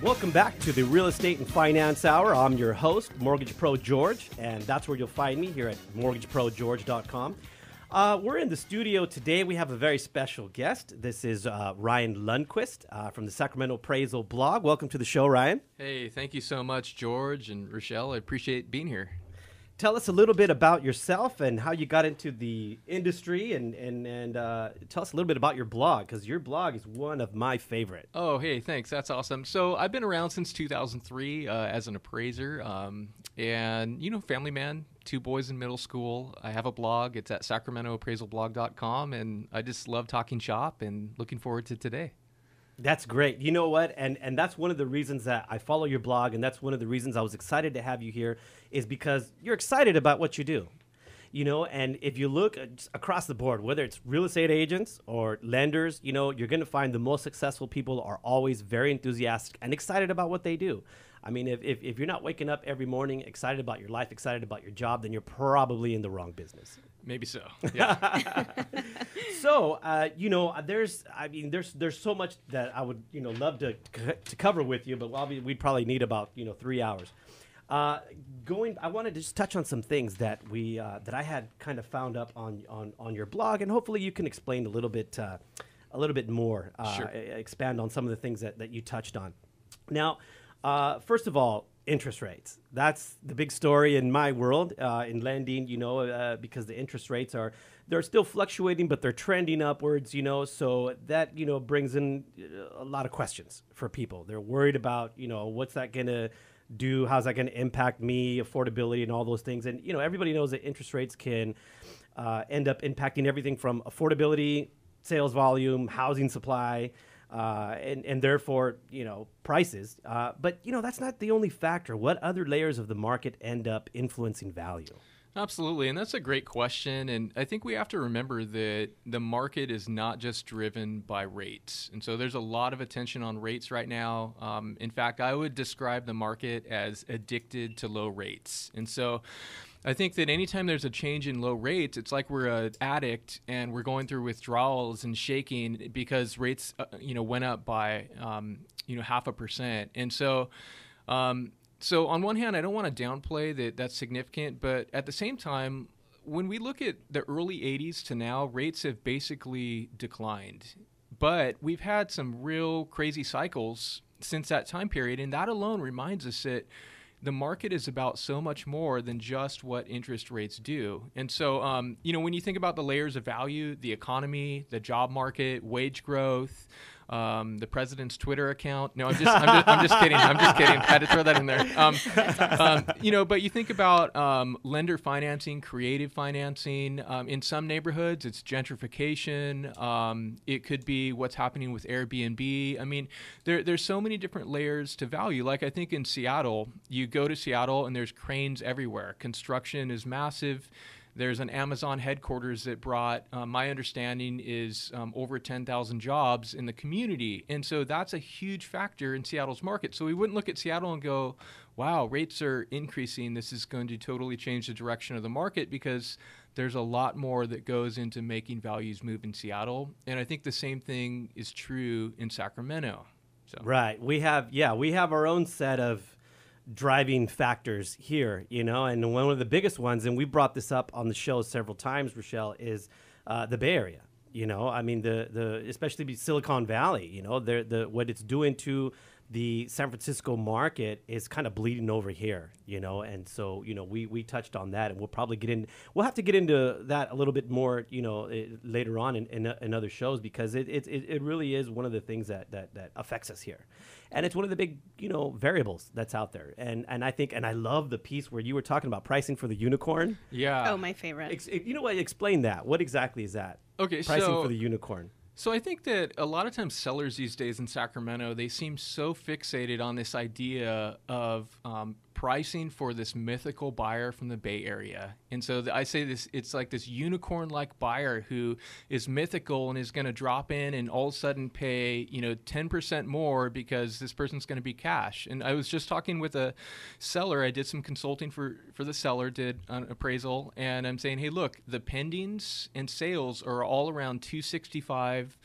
Welcome back to the Real Estate and Finance Hour. I'm your host, Mortgage Pro George, and that's where you'll find me here at mortgageprogeorge.com. We're in the studio today. We have a very special guest. This is Ryan Lundquist from the Sacramento Appraisal blog. Welcome to the show, Ryan. Hey, thank you so much, George and Rachelle. I appreciate being here. Tell us a little bit about yourself and how you got into the industry, and tell us a little bit about your blog, because your blog is one of my favorite. Oh, hey, thanks. That's awesome. So I've been around since 2003 as an appraiser, and, family man, 2 boys in middle school. I have a blog. It's at sacramentoappraisalblog.com, and I just love talking shop and looking forward to today. That's great. You know what? And that's one of the reasons that I follow your blog, and that's one of the reasons I was excited to have you here, is because you're excited about what you do. And if you look across the board, whether it's real estate agents or lenders, you're going to find the most successful people are always very enthusiastic and excited about what they do. I mean, if you're not waking up every morning excited about your life, excited about your job, then you're probably in the wrong business. Maybe so. Yeah. So, there's so much that I would, love to cover with you, but we'd probably need about, 3 hours. I wanted to just touch on some things that that I had kind of found up on your blog, and hopefully you can explain a little bit more, Sure. Expand on some of the things that you touched on. Now, first of all, interest rates. That's the big story in my world, in lending, because the interest rates they're still fluctuating, but they're trending upwards, so that, brings in a lot of questions for people. They're worried about, what's that going to do? How's that going to impact me, affordability, and all those things? And, everybody knows that interest rates can end up impacting everything from affordability, sales volume, housing supply, and therefore, prices. But, that's not the only factor. What other layers of the market end up influencing value? Absolutely, and that's a great question, and I think we have to remember that the market is not just driven by rates, and so there's a lot of attention on rates right now. In fact, I would describe the market as addicted to low rates, and so I think that anytime there's a change in low rates, it's like we're an addict and we're going through withdrawals and shaking because rates, went up by, 0.5%, and so. So on one hand, I don't want to downplay that that's significant, but at the same time, when we look at the early 80s to now, rates have basically declined. But we've had some real crazy cycles since that time period, and that alone reminds us that the market is about so much more than just what interest rates do. And so, when you think about the layers of value, the economy, the job market, wage growth, the president's Twitter account. No, I'm just kidding. I'm just kidding. I had to throw that in there. But you think about lender financing, creative financing. In some neighborhoods, it's gentrification. It could be what's happening with Airbnb. I mean, there's so many different layers to value. Like I think in Seattle, you go to Seattle and there's cranes everywhere. Construction is massive. There's an Amazon headquarters that brought, my understanding is over 10,000 jobs in the community. And so that's a huge factor in Seattle's market. So we wouldn't look at Seattle and go, wow, rates are increasing. This is going to totally change the direction of the market, because there's a lot more that goes into making values move in Seattle. And I think the same thing is true in Sacramento. So. Right. We have our own set of driving factors here, and one of the biggest ones, and we brought this up on the show several times, Rachelle, is the Bay Area. I mean, the especially Silicon Valley, what it's doing to the San Francisco market is kind of bleeding over here, and so, we touched on that, and we'll have to get into that a little bit more, later on in other shows, because it really is one of the things that affects us here. And it's one of the big, variables that's out there. And I think, and I love the piece where you were talking about pricing for the unicorn. Yeah. Oh, my favorite. Explain that. What exactly is that? Okay, pricing for the unicorn. So I think that a lot of times sellers these days in Sacramento, they seem so fixated on this idea of pricing for this mythical buyer from the Bay Area. And so I say this, it's like this unicorn-like buyer who is mythical and is going to drop in and all of a sudden pay, 10% more because this person's going to be cash. And I was just talking with a seller. I did some consulting for the seller, did an appraisal, and I'm saying, hey, look, the pendings and sales are all around 265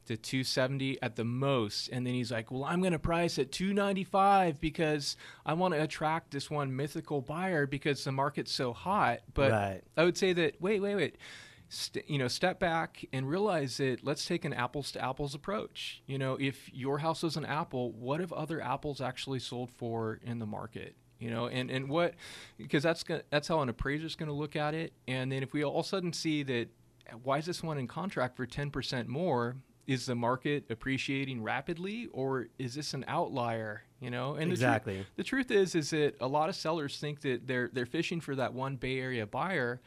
to 270 at the most, and then he's like, well, I'm going to price at 295 because I want to attract this one mythical buyer because the market's so hot. But Right. I would say that wait. Step back and realize that let's take an apples to apples approach. If your house was an apple, what have other apples actually sold for in the market? And what, because that's how an appraiser is going to look at it. And then if we all of a sudden see that, why is this one in contract for 10% more? Is the market appreciating rapidly, or is this an outlier? And Exactly. The truth is that a lot of sellers think that they're fishing for that one Bay Area buyer.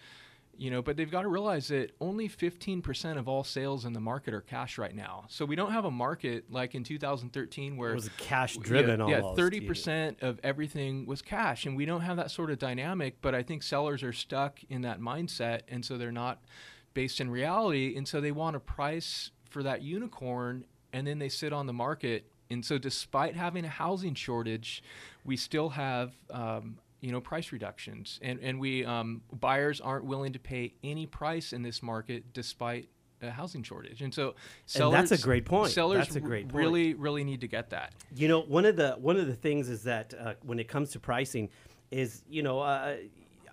But they've got to realize that only 15% of all sales in the market are cash right now. So we don't have a market like in 2013 where It was cash driven almost. 30% of everything was cash. And we don't have that sort of dynamic, but I think sellers are stuck in that mindset. And so they're not based in reality. And so they want a price for that unicorn, and then they sit on the market. And so despite having a housing shortage, we still have price reductions, and we buyers aren't willing to pay any price in this market despite a housing shortage. And so sellers, and that's a great point. Sellers that's a great point. really need to get that. One of the things is that when it comes to pricing is,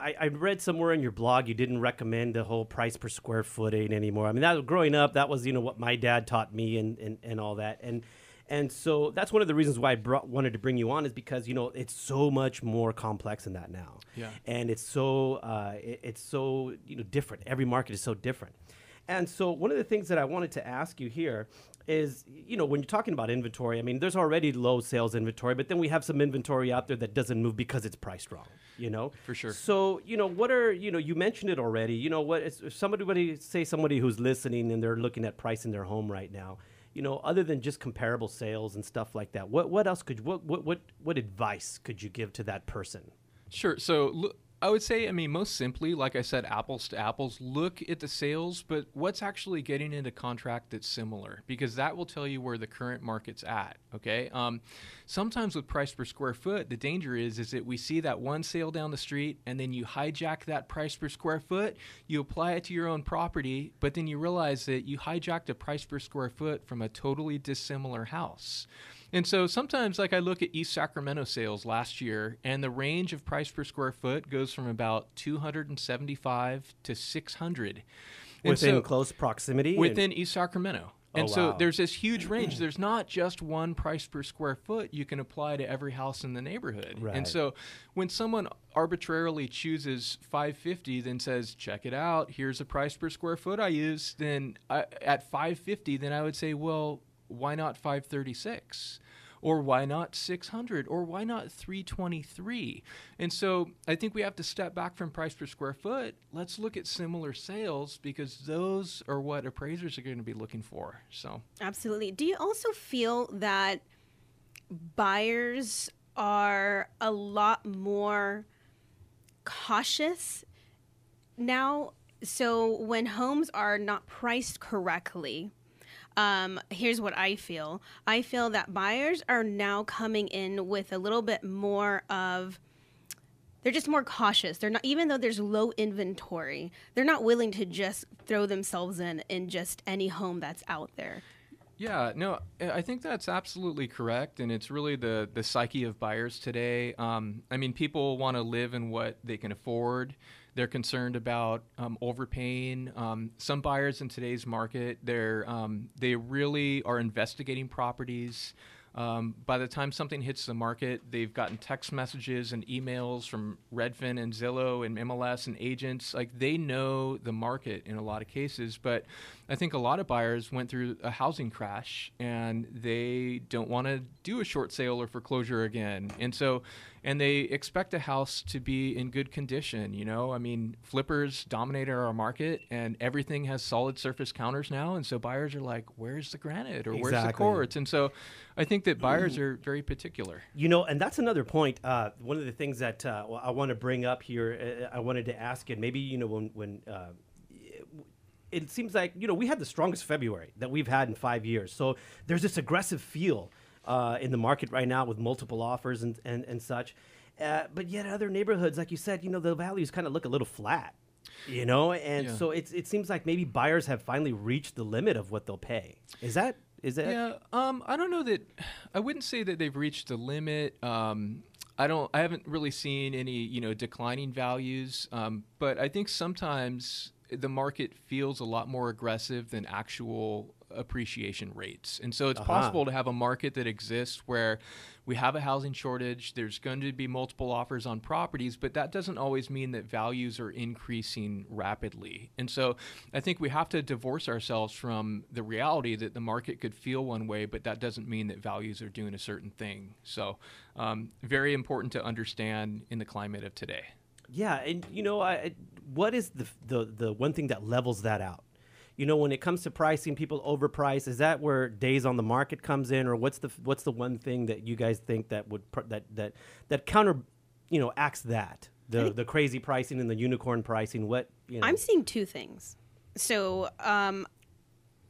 I read somewhere in your blog you didn't recommend the whole price per square foot anymore. I mean, growing up, that was what my dad taught me and all that. And so that's one of the reasons why I wanted to bring you on, is because, it's so much more complex than that now. Yeah. And it's so different. Every market is so different. And so one of the things that I wanted to ask you here is, when you're talking about inventory, I mean, there's already low sales inventory, but then we have some inventory out there that doesn't move because it's priced wrong, For sure. So, what are, you mentioned it already, if somebody who's listening and they're looking at pricing their home right now, other than just comparable sales and stuff like that, what else what advice could you give to that person? Sure. So I would say, most simply, like I said, apples to apples, look at the sales, but what's actually getting into contract that's similar, because that will tell you where the current market's at. Okay. Sometimes with price per square foot, the danger is that we see that one sale down the street, and then you hijack that price per square foot, you apply it to your own property, but then you realize that you hijacked a price per square foot from a totally dissimilar house. And so sometimes, like, I look at East Sacramento sales last year, and the range of price per square foot goes from about $275 to $600. Within close proximity? Within East Sacramento. And so wow. there's this huge range. There's not just one price per square foot you can apply to every house in the neighborhood. Right. And so when someone arbitrarily chooses $550, then says, check it out, here's a price per square foot I use, then at $550, then I would say, well, why not $536? Or why not $600? Or why not $323? And so I think we have to step back from price per square foot. Let's look at similar sales, because those are what appraisers are going to be looking for. So absolutely. Do you also feel that buyers are a lot more cautious now? So when homes are not priced correctly, here's what I feel. I feel that buyers are now coming in with a little bit more of, they're just more cautious. They're not, even though there's low inventory, they're not willing to just throw themselves in just any home that's out there. Yeah, no, I think that's absolutely correct, and it's really the psyche of buyers today. People want to live in what they can afford. They're concerned about overpaying. Some buyers in today's market, they really are investigating properties. By the time something hits the market, they've gotten text messages and emails from Redfin and Zillow and MLS and agents. Like, they know the market in a lot of cases, but I think a lot of buyers went through a housing crash and they don't want to do a short sale or foreclosure again. And they expect a house to be in good condition. Flippers dominated our market, and everything has solid surface counters now. And so buyers are like, where's the granite, or where's the quartz? And so I think that buyers are very particular. And that's another point. One of the things that I want to bring up here, I wanted to ask you, maybe, when it seems like, we had the strongest February that we've had in 5 years. So there's this aggressive feel in the market right now with multiple offers and such. But yet other neighborhoods, like you said, the values kind of look a little flat. And so it seems like maybe buyers have finally reached the limit of what they'll pay. Is that? Yeah. I don't know that. I wouldn't say that they've reached the limit. I haven't really seen any, declining values. But I think sometimes the market feels a lot more aggressive than actual appreciation rates. And so it's possible to have a market that exists where we have a housing shortage, there's going to be multiple offers on properties, but that doesn't always mean that values are increasing rapidly. And so I think we have to divorce ourselves from the reality that the market could feel one way, but that doesn't mean that values are doing a certain thing. So very important to understand in the climate of today. Yeah, and what is the one thing that levels that out? When it comes to pricing, people overprice. Is that where days on the market comes in, or what's the one thing that you guys think that would that counter, acts that the crazy pricing and the unicorn pricing? I'm seeing two things. So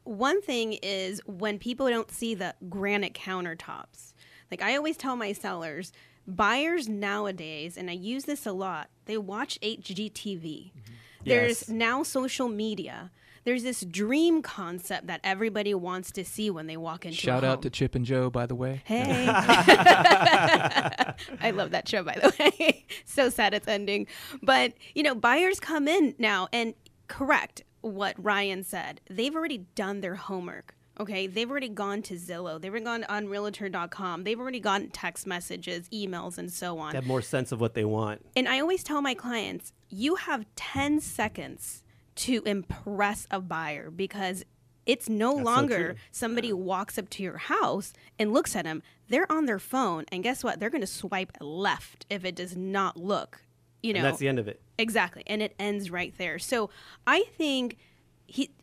one thing is when people don't see the granite countertops. Like I always tell my sellers, buyers nowadays, and I use this a lot, they watch HGTV. Mm-hmm. There's now social media. There's this dream concept that everybody wants to see when they walk into a home. Shout out to Chip and Joe, by the way. Hey. I love that show, by the way. So sad it's ending. But, buyers come in now and correct what Ryan said. They've already done their homework. Okay, they've already gone to Zillow. They've already gone on Realtor.com. They've already gotten text messages, emails, and so on. They have more sense of what they want. And I always tell my clients, you have 10 seconds to impress a buyer because it's no longer somebody walks up to your house and looks at them. They're on their phone, and guess what? They're going to swipe left if it does not look, And that's the end of it. Exactly, and it ends right there. So I think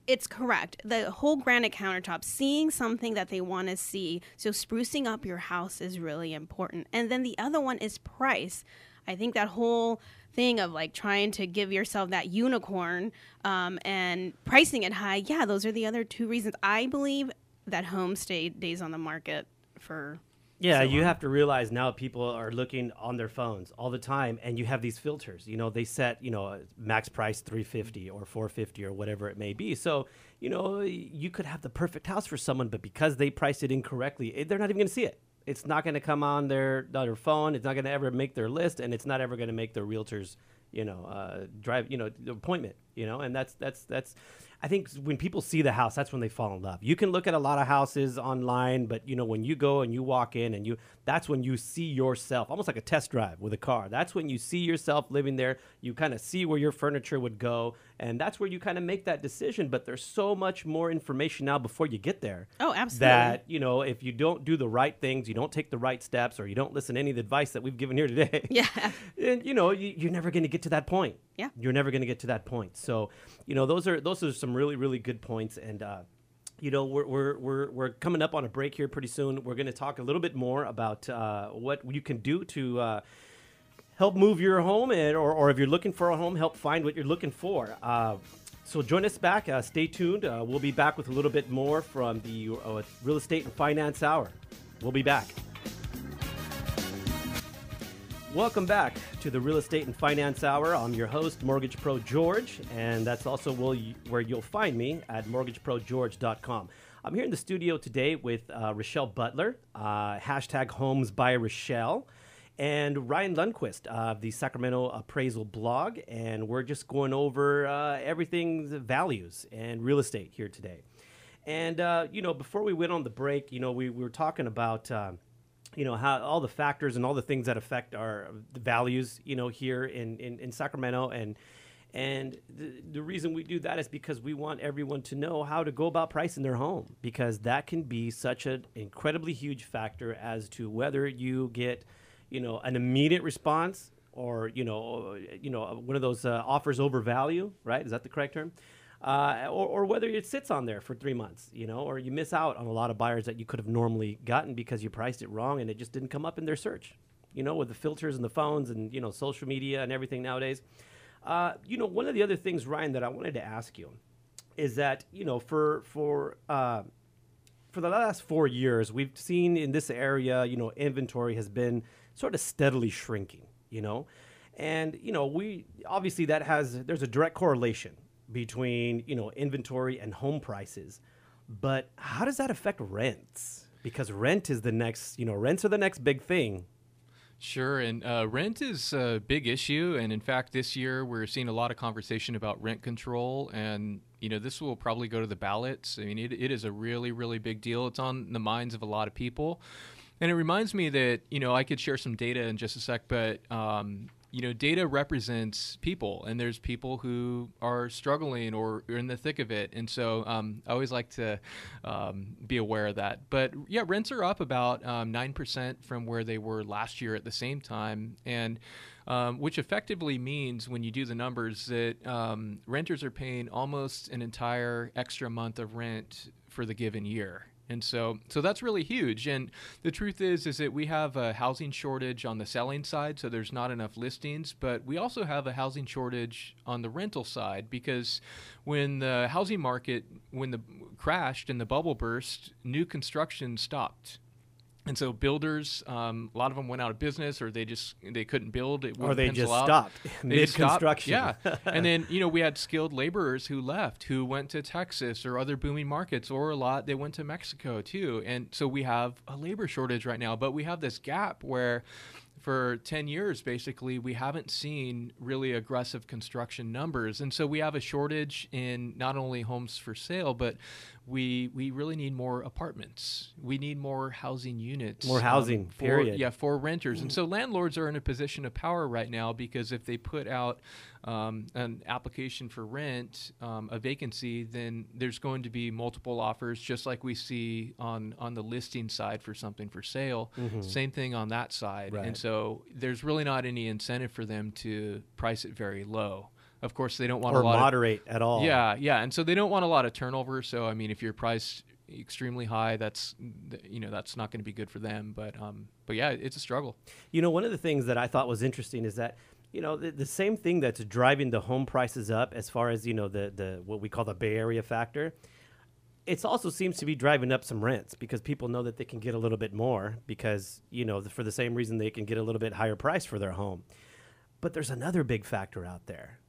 it's correct. The whole granite countertop, seeing something that they want to see. So sprucing up your house is really important. And then the other one is price. I think that whole thing of like trying to give yourself that unicorn and pricing it high. Yeah, those are the other two reasons. I believe that homes stay days on the market for Yeah, you have to realize now people are looking on their phones all the time, and you have these filters. They set, max price $350 or $450 or whatever it may be. So, you could have the perfect house for someone, but because they priced it incorrectly, they're not even going to see it. It's not going to come on their phone. It's not going to ever make their list, and it's not ever going to make their realtor's, drive, the appointment, and that's. I think when people see the house, that's when they fall in love. You can look at a lot of houses online, but when you go and you walk in and that's when you see yourself, almost like a test drive with a car. That's when you see yourself living there. You kind of see where your furniture would go, and that's where you kind of make that decision. But there's so much more information now before you get there. Oh, absolutely. That, if you don't do the right things, you don't take the right steps, or you don't listen to any of the advice that we've given here today. Yeah. And, you're never going to get to that point. Yeah. You're never going to get to that point. So, those are some really, really good points. And, we're coming up on a break here pretty soon. We're going to talk a little bit more about what you can do to help move your home, or if you're looking for a home, help find what you're looking for. So join us back. Stay tuned. We'll be back with a little bit more from the Real Estate and Finance Hour. We'll be back. Welcome back to the Real Estate and Finance Hour. I'm your host, Mortgage Pro George, and that's also where you'll find me at mortgageprogeorge.com. I'm here in the studio today with Rachelle Butler, hashtag Homes by Rachelle, and Ryan Lundquist of the Sacramento Appraisal blog, and we're just going over everything values and real estate here today. And, before we went on the break, we were talking about how all the factors and all the things that affect the values, here in Sacramento. And the reason we do that is because we want everyone to know how to go about pricing their home, because that can be such an incredibly huge factor as to whether you get, an immediate response or, one of those offers over value, right? Is that the correct term? Or whether it sits on there for 3 months, or you miss out on a lot of buyers that you could have normally gotten because you priced it wrong and it just didn't come up in their search, with the filters and the phones and, social media and everything nowadays. One of the other things, Ryan, that I wanted to ask you is that, for the last 4 years, we've seen in this area, inventory has been sort of steadily shrinking, And, we obviously there's a direct correlation between, inventory and home prices. But how does that affect rents? Because rents are the next big thing. Sure, and rent is a big issue, and in fact, this year we're seeing a lot of conversation about rent control, and this will probably go to the ballots. I mean, it is a really, really big deal. It's on the minds of a lot of people, and it reminds me that I could share some data in just a sec, but data represents people, and there's people who are struggling or are in the thick of it. And so I always like to be aware of that. But yeah, rents are up about 9% from where they were last year at the same time. And which effectively means when you do the numbers that renters are paying almost an entire extra month of rent for the given year. And so that's really huge. And the truth is that we have a housing shortage on the selling side, so there's not enough listings. But we also have a housing shortage on the rental side, because when the housing market crashed and the bubble burst, new construction stopped. And so builders, a lot of them went out of business, or they couldn't build. Or they just stopped mid-construction. Yeah. And then, we had skilled laborers who left, who went to Texas or other booming markets, or they went to Mexico too. And so we have a labor shortage right now, but we have this gap where for 10 years, basically, we haven't seen really aggressive construction numbers. And so we have a shortage in not only homes for sale, but we really need more apartments. We need more housing units. More housing, period. For renters. And so landlords are in a position of power right now, because if they put out an application for rent, a vacancy, then there's going to be multiple offers, just like we see on the listing side for something for sale. Mm-hmm. Same thing on that side. Right. And so there's really not any incentive for them to price it very low. Of course, they don't want or moderate at all. Yeah, and so they don't want a lot of turnover. So I mean, if you're priced extremely high, that's not going to be good for them. But yeah, it's a struggle. One of the things that I thought was interesting is that the same thing that's driving the home prices up, as far as the what we call the Bay Area factor, it also seems to be driving up some rents, because people know that they can get a little bit more, because for the same reason they can get a little bit higher price for their home. But there's another big factor out there.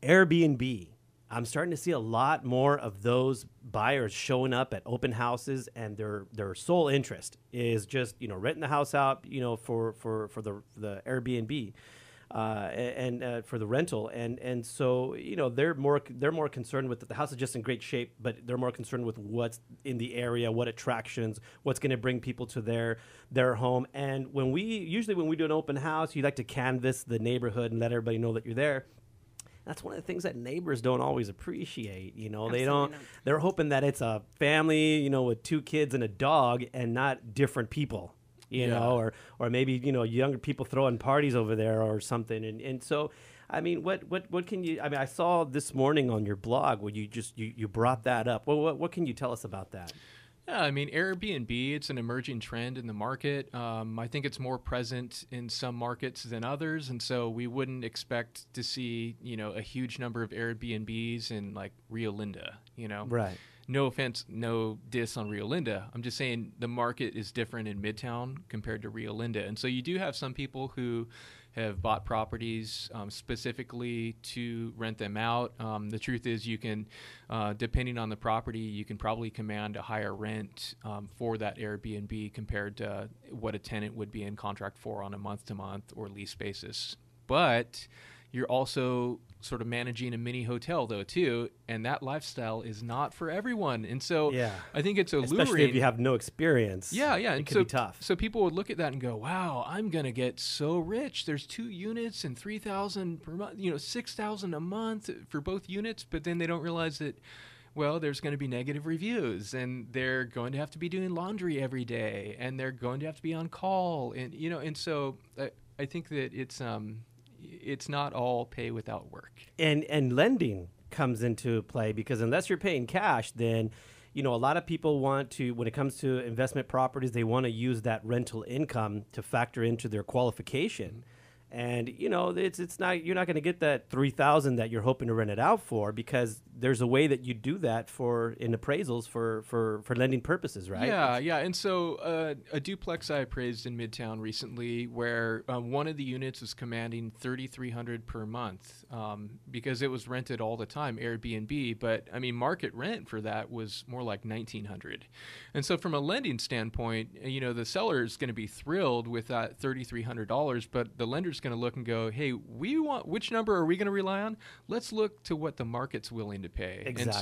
Airbnb. I'm starting to see a lot more of those buyers showing up at open houses, and their sole interest is just renting the house out for the Airbnb and for the rental, and so they're more concerned with the house is just in great shape, but they're more concerned with what's in the area, what attractions, what's going to bring people to their home. And when we do an open house, you like to canvass the neighborhood and let everybody know that you're there. That's one of the things that neighbors don't always appreciate. They're hoping that it's a family, with 2 kids and a dog, and not different people, or maybe, younger people throwing parties over there or something. And so, I mean, what can you, I saw this morning on your blog where you brought that up. Well, what can you tell us about that? Yeah, I mean, Airbnb, it's an emerging trend in the market. I think it's more present in some markets than others, and so we wouldn't expect to see, a huge number of Airbnbs in, like, Rio Linda, Right. No offense, no diss on Rio Linda. I'm just saying the market is different in Midtown compared to Rio Linda. And so you do have some people who have bought properties specifically to rent them out. The truth is you can, depending on the property, you can probably command a higher rent for that Airbnb compared to what a tenant would be in contract for on a month-to-month or lease basis. But you're also sort of managing a mini hotel, though, too, and that lifestyle is not for everyone. And so I think it's alluring. Especially if you have no experience. Yeah. It can be tough. So people would look at that and go, wow, I'm going to get so rich. There's 2 units and $3,000 per month, $6,000 a month for both units. But then they don't realize that, well, there's going to be negative reviews, and they're going to have to be doing laundry every day, and they're going to have to be on call. And, and so I think that it's not all pay without work. And lending comes into play, because unless you're paying cash, then, a lot of people want to, when it comes to investment properties, they want to use that rental income to factor into their qualification. And it's not, you're not going to get that 3,000 that you're hoping to rent it out for, because there's a way that you do that in appraisals for lending purposes, right? Yeah. And so a duplex I appraised in Midtown recently, where one of the units is commanding $3,300 per month because it was rented all the time, Airbnb. But I mean, market rent for that was more like $1,900. And so from a lending standpoint, the seller is going to be thrilled with that $3,300, but the lender's going to look and go, hey, which number are we going to rely on? Let's look to what the market's willing to pay. Exactly. And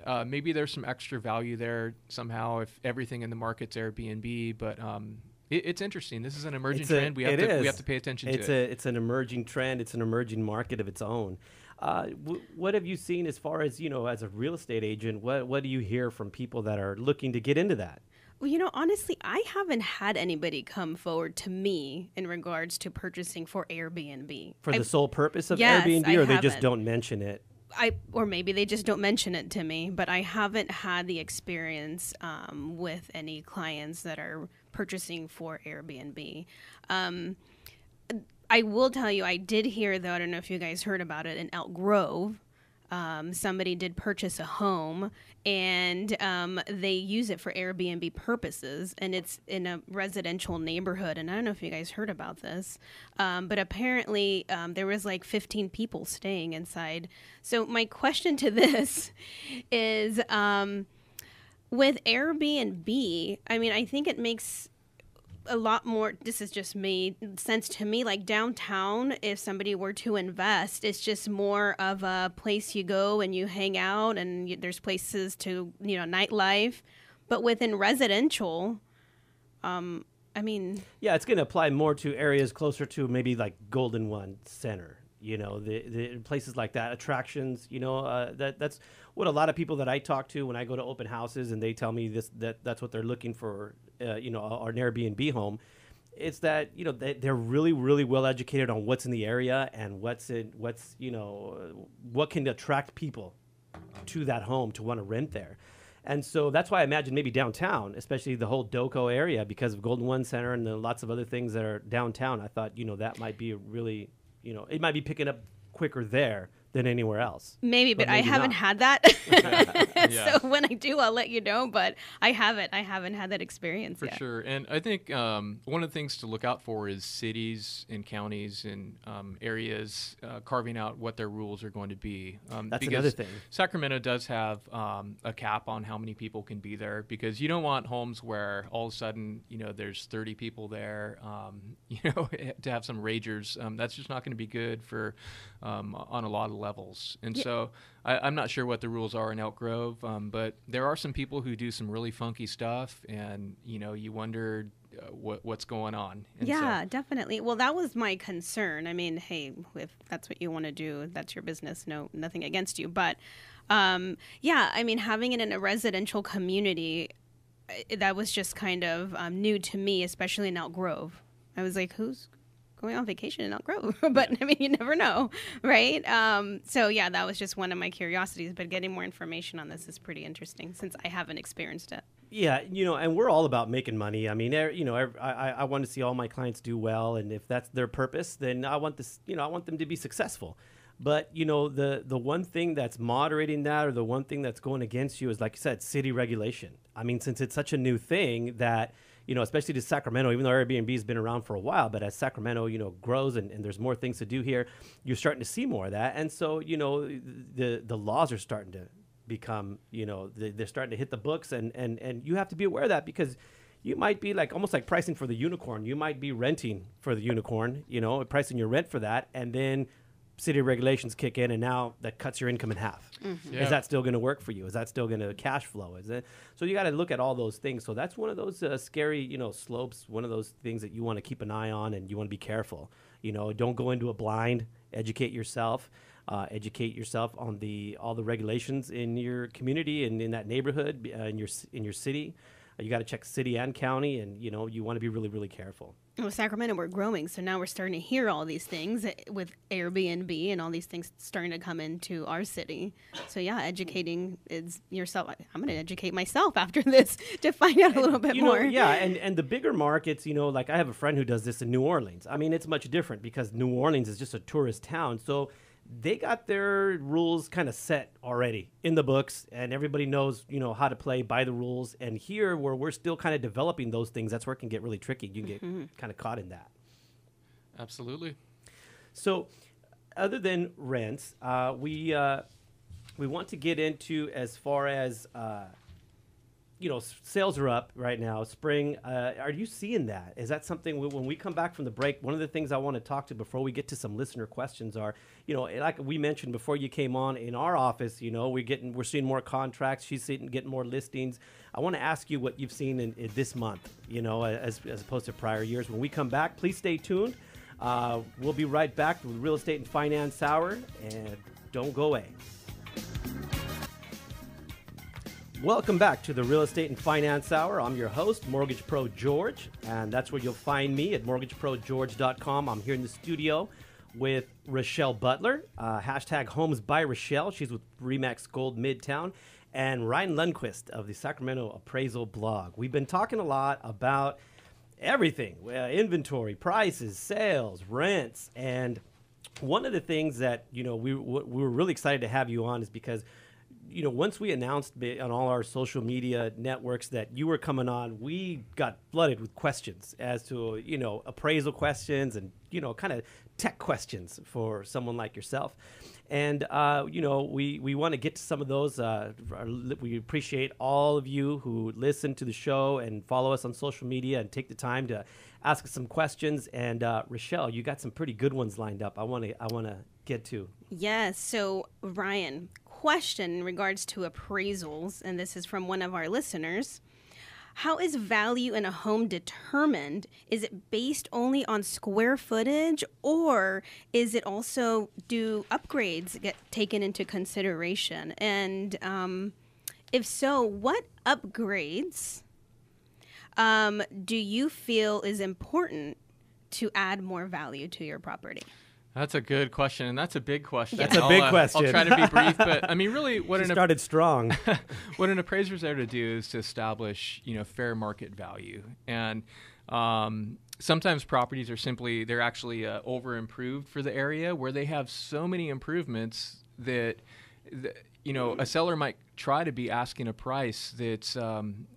so, maybe there's some extra value there somehow if everything in the market's Airbnb, but it's interesting. This is an emerging trend. We have to pay attention to it. It's an emerging trend. It's an emerging market of its own. What have you seen as far as, as a real estate agent, what do you hear from people that are looking to get into that? Well, honestly, I haven't had anybody come forward to me in regards to purchasing for Airbnb. For the sole purpose of Yes, Airbnb, or they just haven't. don't mention it? Or maybe they just don't mention it to me, but I haven't had the experience with any clients that are purchasing for Airbnb. I will tell you, I did hear, though, I don't know if you guys heard about it, in Elk Grove. Somebody did purchase a home, and they use it for Airbnb purposes, and it's in a residential neighborhood. And I don't know if you guys heard about this, but apparently there was like 15 people staying inside. So my question to this is, with Airbnb, I mean, I think it makes a lot more, this is just me, sense to me, like downtown, if somebody were to invest, it's just more of a place you go and you hang out, and there's places to, nightlife. But within residential, I mean... Yeah, it's going to apply more to areas closer to maybe like Golden One Center, the places like that, attractions, that's what a lot of people that I talk to when I go to open houses and they tell me that's what they're looking for, an Airbnb home. It's that, they're really, really well educated on what's in the area and what can attract people to that home to want to rent there. And so that's why I imagine maybe downtown, especially the whole Doco area, because of Golden One Center and the lots of other things that are downtown, I thought, that might be a really, it might be picking up quicker there than anywhere else. Maybe, but I haven't had that. Yeah. So when I do, I'll let you know, but I haven't had that experience yet. For sure. And I think one of the things to look out for is cities and counties and areas carving out what their rules are going to be. That's another thing. Sacramento does have a cap on how many people can be there, because you don't want homes where all of a sudden, there's 30 people there, to have some ragers. That's just not going to be good for on a lot of levels. And so I'm not sure what the rules are in Elk Grove, but there are some people who do some really funky stuff, and you wonder what's going on. And yeah, definitely. Well, that was my concern. I mean, hey, if that's what you want to do, that's your business. No, nothing against you, but yeah, I mean, having it in a residential community, that was just kind of new to me, especially in Elk Grove. I was like, who's going on vacation in Elk Grove? But I mean, you never know, right? So yeah, that was just one of my curiosities, but getting more information on this is pretty interesting since I haven't experienced it. Yeah, and we're all about making money. I mean, I want to see all my clients do well, and if that's their purpose, then I want them to be successful. But, the one thing that's moderating that, or the one thing that's going against you, is, like you said, city regulation. I mean, since it's such a new thing that, especially to Sacramento, even though Airbnb has been around for a while, but as Sacramento, grows and there's more things to do here, you're starting to see more of that. And so, the laws are starting to become, they're starting to hit the books, and you have to be aware of that, because you might be almost like pricing for the unicorn. You might be renting for the unicorn, pricing your rent for that, and then city regulations kick in, and now that cuts your income in half. Mm-hmm. Yeah. Is that still going to work for you? Is that still going to cash flow? Is it? So you got to look at all those things. So that's one of those scary, slopes. One of those things that you want to keep an eye on, and you want to be careful. Don't go into a blind. Educate yourself. Educate yourself on all the regulations in your community and in that neighborhood, in your city. You got to check city and county, and you want to be really, really careful. Well, Sacramento, we're growing, so now we're starting to hear all these things with Airbnb and all these things starting to come into our city. So yeah, educating is yourself. I'm going to educate myself after this to find out a little bit more. Yeah, and the bigger markets, like I have a friend who does this in New Orleans. I mean, it's much different because New Orleans is just a tourist town, so they got their rules kind of set already in the books, and everybody knows, how to play by the rules. And here, where we're still kind of developing those things, that's where it can get really tricky. You can get kind of caught in that. Absolutely. So, other than rents, we want to get into as far as sales are up right now. Spring, are you seeing that? Is that something when we come back from the break? One of the things I want to talk to before we get to some listener questions are, like we mentioned before you came on, in our office, we're seeing more contracts. She's getting more listings. I want to ask you what you've seen in this month, as opposed to prior years. When we come back, please stay tuned. We'll be right back with Real Estate and Finance Hour, and don't go away. Welcome back to the Real Estate and Finance Hour. I'm your host, Mortgage Pro George, and that's where you'll find me at mortgageprogeorge.com. I'm here in the studio with Rachelle Butler, hashtag Homes by Rachelle. She's with Remax Gold Midtown, and Ryan Lundquist of the Sacramento Appraisal blog. We've been talking a lot about everything, inventory, prices, sales, rents, and one of the things that, we were really excited to have you on is because once we announced on all our social media networks that you were coming on, we got flooded with questions as to, appraisal questions and, kind of tech questions for someone like yourself. And, we want to get to some of those. We appreciate all of you who listen to the show and follow us on social media and take the time to ask us some questions. And, Rachelle, you got some pretty good ones lined up I want to get to. Yes. So, Ryan, question in regards to appraisals, and this is from one of our listeners. How is value in a home determined? Is it based only on square footage, or is it also, do upgrades get taken into consideration? And if so, what upgrades do you feel is important to add more value to your property? That's a good question, and that's a big question. That's a big question. I'll try to be brief, but I mean, really, what started strong. What an appraiser's there to do is to establish, fair market value, and sometimes properties are they're actually over improved for the area, where they have so many improvements that a seller might try to be asking a price that's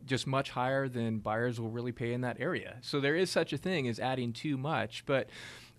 just much higher than buyers will really pay in that area. So there is such a thing as adding too much, but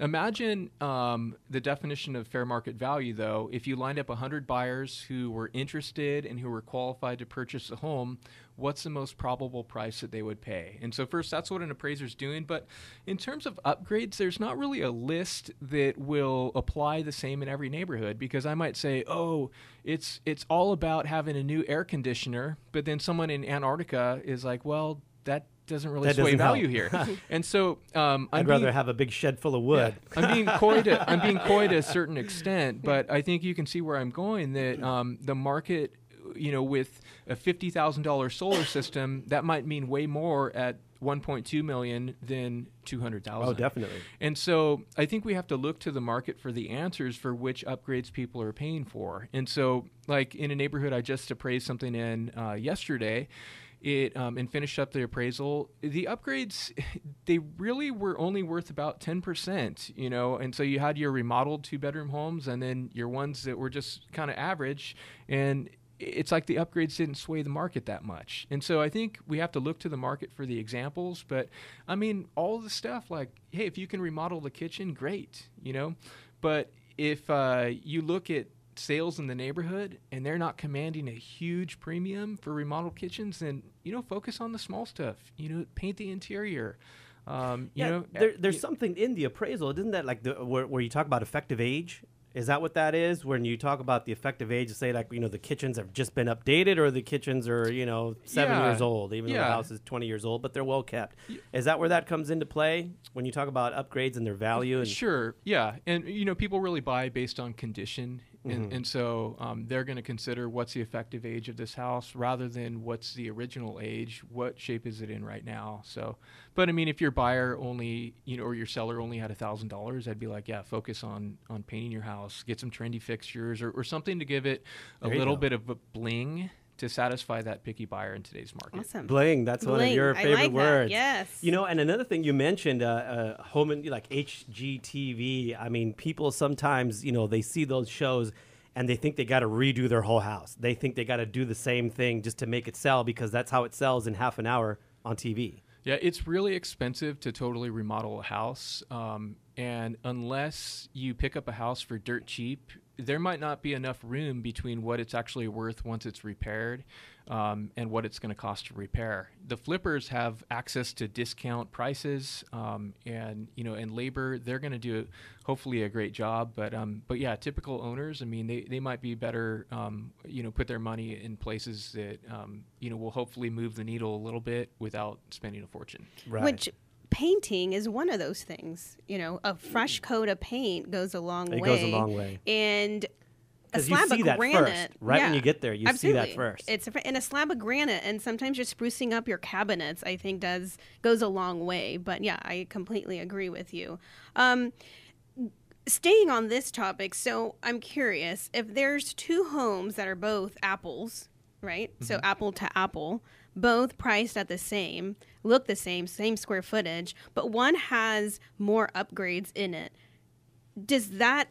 imagine the definition of fair market value, though. If you lined up 100 buyers who were interested and who were qualified to purchase a home, what's the most probable price that they would pay? And so first, that's what an appraiser's doing. But in terms of upgrades, there's not really a list that will apply the same in every neighborhood, because I might say, oh, it's all about having a new air conditioner, but then someone in Antarctica is like, well, that doesn't really sway value here. And so I'd rather have a big shed full of wood. Yeah, I'm being coy to a certain extent, but I think you can see where I'm going, that the market, with a $50,000 solar system, that might mean way more at $1.2 million than $200,000. Oh, definitely. And so I think we have to look to the market for the answers for which upgrades people are paying for. And so, like in a neighborhood I just appraised something in yesterday, and finished up the appraisal, the upgrades, they really were only worth about 10%, and so you had your remodeled 2-bedroom homes and then your ones that were just kind of average, and it's like the upgrades didn't sway the market that much. And so I think we have to look to the market for the examples, but I mean, all the stuff like, hey, if you can remodel the kitchen, great, but if you look at sales in the neighborhood and they're not commanding a huge premium for remodeled kitchens, then focus on the small stuff, paint the interior. There's something in the appraisal, isn't that like where you talk about effective age? Is that what that is? When you talk about the effective age, say like, the kitchens have just been updated, or the kitchens are, 7 years old, even though the house is 20 years old, but they're well kept. Is that where that comes into play when you talk about upgrades and their value? Sure. Yeah. And, people really buy based on condition. And so they're going to consider what's the effective age of this house rather than what's the original age, what shape is it in right now. So, but I mean, if your buyer only, or your seller only had $1,000, I'd be like, yeah, focus on painting your house, get some trendy fixtures or something to give it a little bit of a bling to satisfy that picky buyer in today's market. Awesome. Bling, that's one of your favorite words. Yes. And another thing you mentioned, home and like HGTV. I mean, people sometimes, they see those shows and they think they got to redo their whole house. They think they got to do the same thing just to make it sell because that's how it sells in half an hour on TV. Yeah, it's really expensive to totally remodel a house. And unless you pick up a house for dirt cheap, there might not be enough room between what it's actually worth once it's repaired and what it's going to cost to repair. The flippers have access to discount prices and labor. They're going to do hopefully a great job. But yeah, typical owners, I mean, they might be better, put their money in places that, will hopefully move the needle a little bit without spending a fortune. Right. Which painting is one of those things. A fresh coat of paint goes a long way. It goes a long way. And a 'cause you slab see of that granite. first. Right when you get there, you see that first. It's and a slab of granite, and sometimes just sprucing up your cabinets, I think, goes a long way. But yeah, I completely agree with you. Staying on this topic, so I'm curious if there's two homes that are both apples, right? Mm-hmm. So apple to apple, both priced at the same, look the same square footage, but one has more upgrades in it. Does that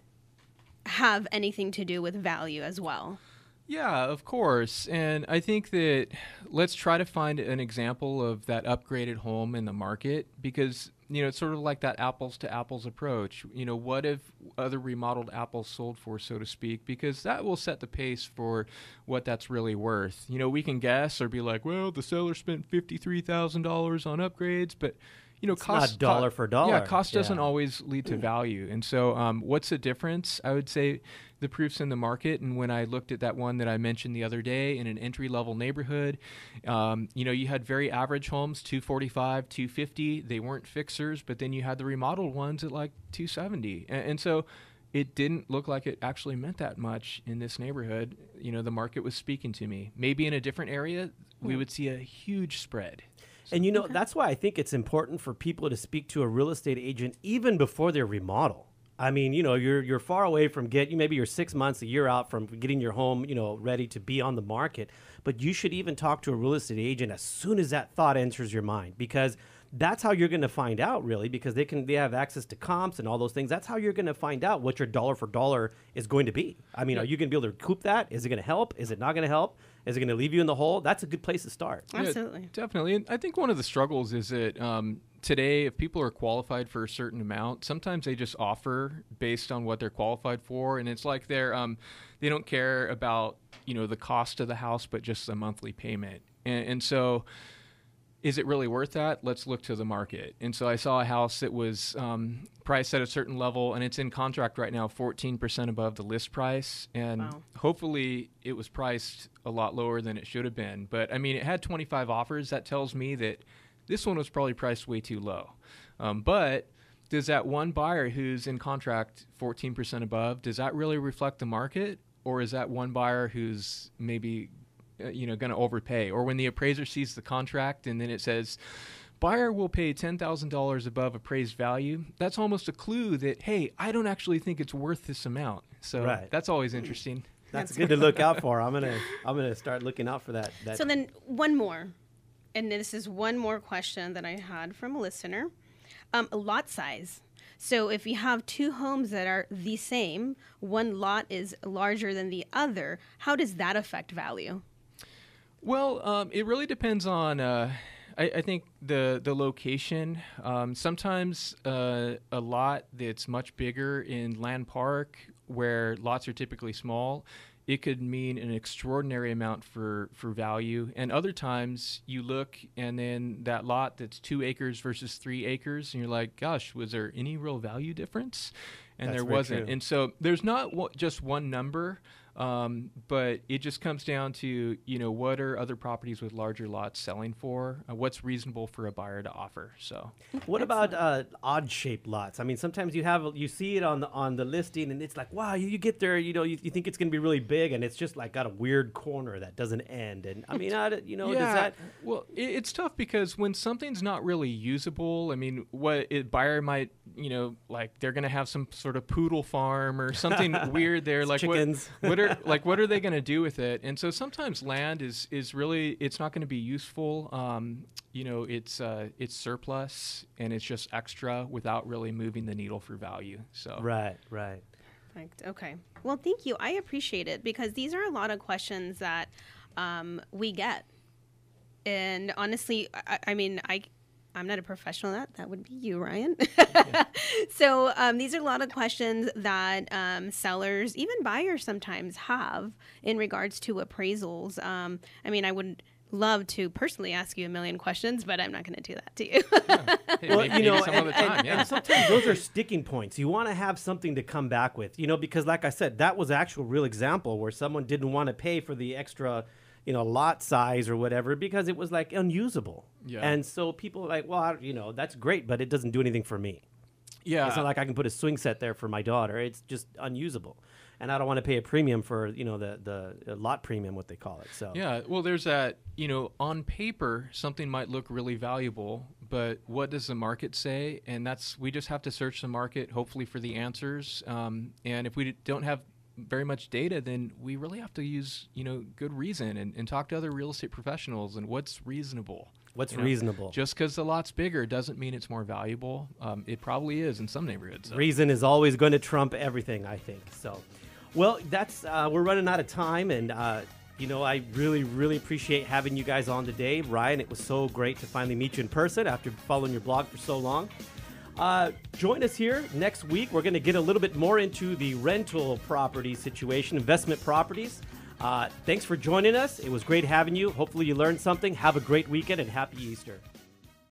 have anything to do with value as well? Yeah, of course. And I think that let's try to find an example of that upgraded home in the market because, it's sort of like that apples to apples approach. What if other remodeled apples sold for, so to speak, because that will set the pace for what that's really worth. We can guess or be like, well, the seller spent $53,000 on upgrades, but it's cost, not dollar for dollar. Yeah, cost doesn't always lead to value. And so what's the difference? I would say the proof's in the market. And when I looked at that one that I mentioned the other day in an entry-level neighborhood, you had very average homes, $245,000, $250,000. They weren't fixers, but then you had the remodeled ones at like $270,000. And so it didn't look like it actually meant that much in this neighborhood. The market was speaking to me. Maybe in a different area, we would see a huge spread. And that's why I think it's important for people to speak to a real estate agent even before their remodel. I mean, you're far away from maybe you're 6 months, a year out from getting your home, ready to be on the market. But you should even talk to a real estate agent as soon as that thought enters your mind, because that's how you're going to find out, really, because they have access to comps and all those things. That's how you're going to find out what your dollar for dollar is going to be. I mean, Are you going to be able to recoup that? Is it going to help? Is it not going to help? Is it going to leave you in the hole? That's a good place to start. Absolutely. Yeah, definitely. And I think one of the struggles is that today, if people are qualified for a certain amount, sometimes they just offer based on what they're qualified for. And it's like they don't care about, the cost of the house, but just the monthly payment. And so is it really worth that? Let's look to the market. And so I saw a house that was priced at a certain level, and it's in contract right now 14% above the list price. And hopefully it was priced a lot lower than it should have been. But, I mean, it had 25 offers. That tells me that this one was probably priced way too low. But does that one buyer who's in contract 14% above, does that really reflect the market? Or is that one buyer who's maybe going to overpay? Or when the appraiser sees the contract and then it says buyer will pay $10,000 above appraised value, that's almost a clue that, hey, I don't actually think it's worth this amount. So that's always interesting. That's good to look out for. I'm gonna start looking out for that. So then one more, and this is one more question that I had from a listener. Lot size. So if you have two homes that are the same, one lot is larger than the other, how does that affect value? Well, it really depends on, I think, the location. Sometimes a lot that's much bigger in Land Park, where lots are typically small, it could mean an extraordinary amount for value. And other times you look and then that lot that's 2 acres versus 3 acres, and you're like, gosh, was there any real value difference? and That's there very wasn't. true. And so there's not just one number, but it just comes down to, what are other properties with larger lots selling for? What's reasonable for a buyer to offer? So What about odd shaped lots? I mean, sometimes you see it on the listing, and it's like, wow, you get there, you think it's going to be really big, and it's just like got a weird corner that doesn't end. And I mean, does that? Well, it's tough because when something's not really usable, I mean, what a buyer might, like they're going to have some sort of poodle farm or something weird there, like chickens. what are they going to do with it? And so sometimes land is really, it's not going to be useful. It's surplus and it's just extra without really moving the needle for value. So Right. Perfect. Okay. Well, thank you. I appreciate it because these are a lot of questions that we get. And honestly, I'm not a professional at that. That would be you, Ryan. So these are a lot of questions that sellers, even buyers sometimes have in regards to appraisals. I would love to personally ask you a million questions, but I'm not going to do that to you. Hey, maybe some other time, and sometimes those are sticking points. You want to have something to come back with, because like I said, that was actual real example where someone didn't want to pay for the extra lot size or whatever because it was like unusable. Yeah. And so people are like, well, that's great, but it doesn't do anything for me. Yeah. It's not like I can put a swing set there for my daughter. It's just unusable. And I don't want to pay a premium for, the lot premium, what they call it. So yeah, well, there's that, on paper, something might look really valuable, but what does the market say? And we just have to search the market, hopefully for the answers. And if we don't have very much data, then we really have to use, good reason and talk to other real estate professionals and what's reasonable. What's reasonable? Just because the lot's bigger doesn't mean it's more valuable. It probably is in some neighborhoods. So. Reason is always going to trump everything, I think. So, well, that's we're running out of time, and I really, really appreciate having you guys on today. Ryan, it was so great to finally meet you in person after following your blog for so long. Join us here next week. We're going to get a little bit more into the rental property situation, investment properties. Thanks for joining us. It was great having you. Hopefully you learned something. Have a great weekend and happy Easter.